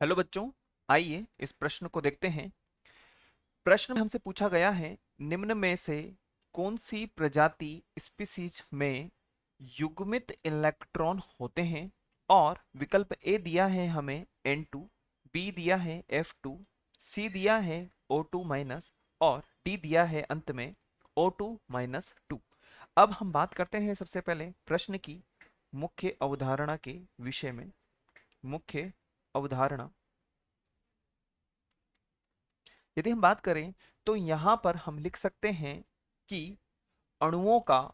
Hello बच्चों, आइए इस प्रश्न को देखते हैं। प्रश्न में हमसे पूछा गया है, निम्न में से कौन सी प्रजाति स्पीसीज में युग्मित इलेक्ट्रॉन होते हैं। और विकल्प ए दिया है हमें N2, बी दिया है F2, सी दिया है O2 माइनस और डी दिया है अंत में O2 माइनस 2। अब हम बात करते हैं सबसे पहले प्रश्न की मुख्य अवधारणा के विषय में। मुख्य अवधारणा, यदि हम बात करें तो यहां पर हम लिख सकते हैं कि अणुओं का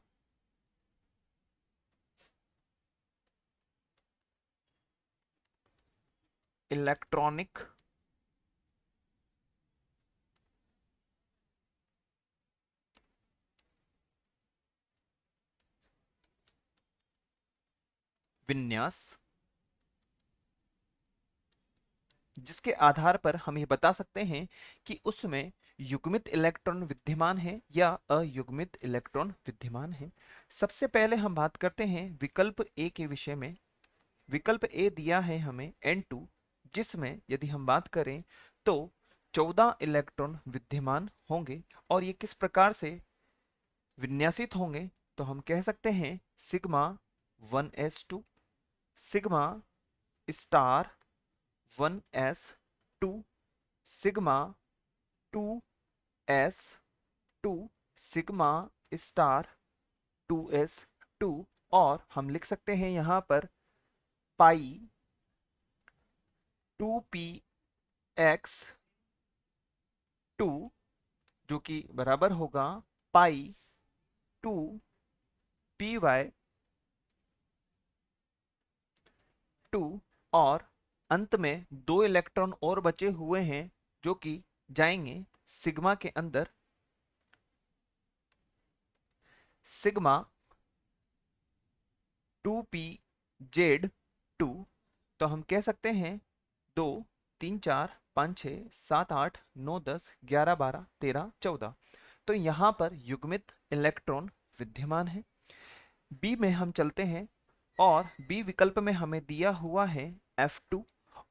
इलेक्ट्रॉनिक विन्यास, जिसके आधार पर हम ये बता सकते हैं कि उसमें युग्मित इलेक्ट्रॉन विद्यमान है या अयुग्मित इलेक्ट्रॉन विद्यमान है। सबसे पहले हम बात करते हैं विकल्प ए के विषय में। विकल्प ए दिया है हमें N2, जिसमें यदि हम बात करें तो 14 इलेक्ट्रॉन विद्यमान होंगे। और ये किस प्रकार से विन्यासित होंगे, तो हम कह सकते हैं sigma 1s2, sigma star 1s2, sigma 2s2, sigma star 2s2। और हम लिख सकते हैं यहाँ पर पाई 2px2, जो कि बराबर होगा पाई 2py2। और अंत में दो इलेक्ट्रॉन और बचे हुए हैं जो कि जाएंगे सिग्मा के अंदर, सिग्मा 2p z2। तो हम कह सकते हैं 2 3 4 5 6 7 8 9 10 11 12 13 14। तो यहाँ पर युग्मित इलेक्ट्रॉन विद्यमान है। बी में हम चलते हैं और बी विकल्प में हमें दिया हुआ है F2।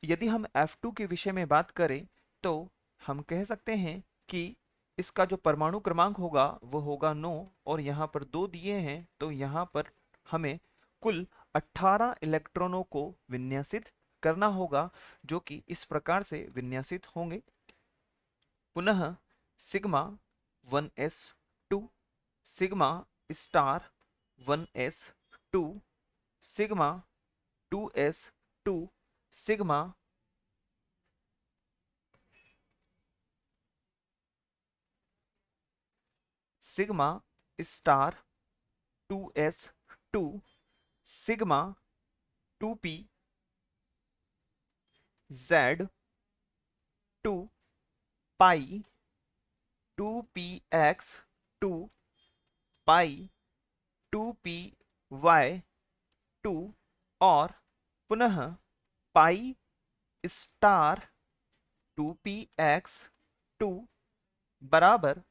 यदि हम F2 के विषय में बात करें तो हम कह सकते हैं कि इसका जो परमाणु क्रमांक होगा वो होगा 9। और यहाँ पर 2 दिए हैं, तो यहाँ पर हमें कुल 18 इलेक्ट्रॉनों को विन्यासित करना होगा, जो कि इस प्रकार से विन्यासित होंगे। पुनः sigma 1s2, sigma star 1s2, sigma 2s2, sigma sigma star 2s2, sigma 2p z2, पाई 2px2, पाई 2py2। और पुनः पाई स्टार 2px2 बराबर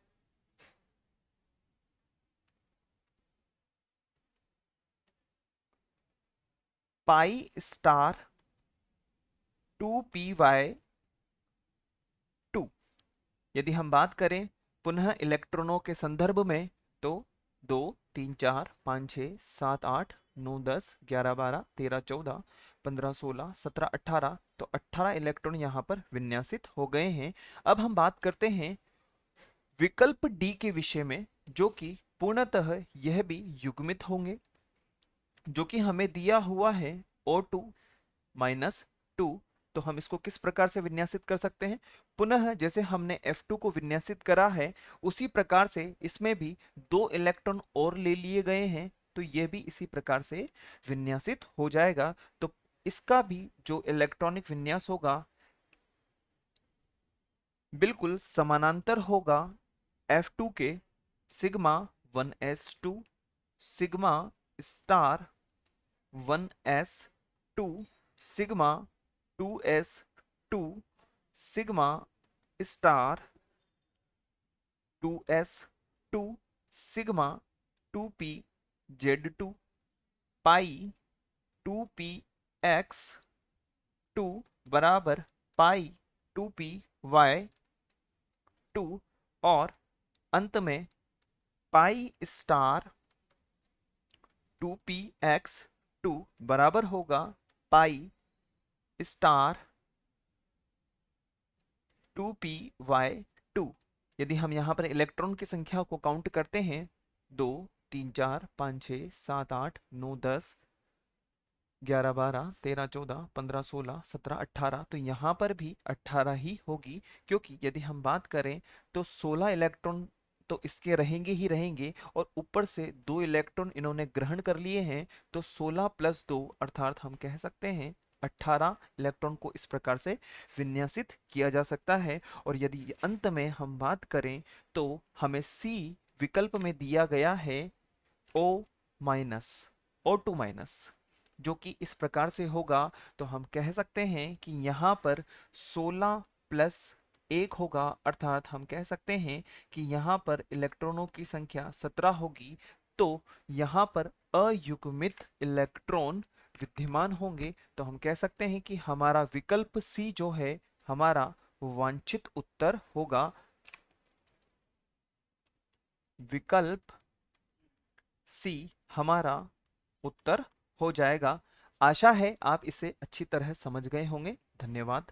पाई स्टार 2py2। यदि हम बात करें पुनः इलेक्ट्रॉनों के संदर्भ में तो 2 3 4 5 6 7 8 9 10 11 12 13 14 15 16 17 18, तो 18 इलेक्ट्रॉन यहाँ पर विन्यासित हो गए हैं। अब हम बात करते हैं विकल्प डी के विषय में, जो कि पूर्णतः यह भी युग्मित होंगे, जो कि हमें दिया हुआ है O2 माइनस 2। तो हम इसको किस प्रकार से विन्यासित कर सकते हैं, पुनः जैसे हमने F2 को विन्यासित करा है उसी प्रकार से इसमें भी दो इलेक्ट्रॉन और ले लिए गए हैं, तो यह भी इसी प्रकार से विन्यासित हो जाएगा। तो इसका भी जो इलेक्ट्रॉनिक विन्यास होगा बिल्कुल समानांतर होगा F2 के, sigma 1s2, sigma star 1s2, sigma 2s2, sigma star 2s2, sigma 2pz2, पाई 2px2 बराबर पाई 2p/2 और अंत में पाई स्टार 2px2 बराबर होगा पाई स्टार 2p/2। यदि हम यहाँ पर इलेक्ट्रॉन की संख्या को काउंट करते हैं 2 3 4 5 6 7 8 9 10 11 12 13 14 15 16 17 18, तो यहाँ पर भी 18 ही होगी, क्योंकि यदि हम बात करें तो 16 इलेक्ट्रॉन तो इसके रहेंगे ही रहेंगे और ऊपर से 2 इलेक्ट्रॉन इन्होंने ग्रहण कर लिए हैं, तो 16 + 2 अर्थात हम कह सकते हैं 18 इलेक्ट्रॉन को इस प्रकार से विन्यासित किया जा सकता है। और यदि अंत में हम बात करें तो हमें सी विकल्प में दिया गया है O-O2-, जो कि इस प्रकार से होगा। तो हम कह सकते हैं कि यहाँ पर 16 + 1 होगा, अर्थात हम कह सकते हैं कि यहाँ पर इलेक्ट्रॉनों की संख्या 17 होगी। तो यहाँ पर अयुग्मित इलेक्ट्रॉन विद्यमान होंगे। तो हम कह सकते हैं कि हमारा विकल्प सी जो है हमारा वांछित उत्तर होगा। विकल्प सी हमारा उत्तर हो जाएगा। आशा है आप इसे अच्छी तरह समझ गए होंगे। धन्यवाद।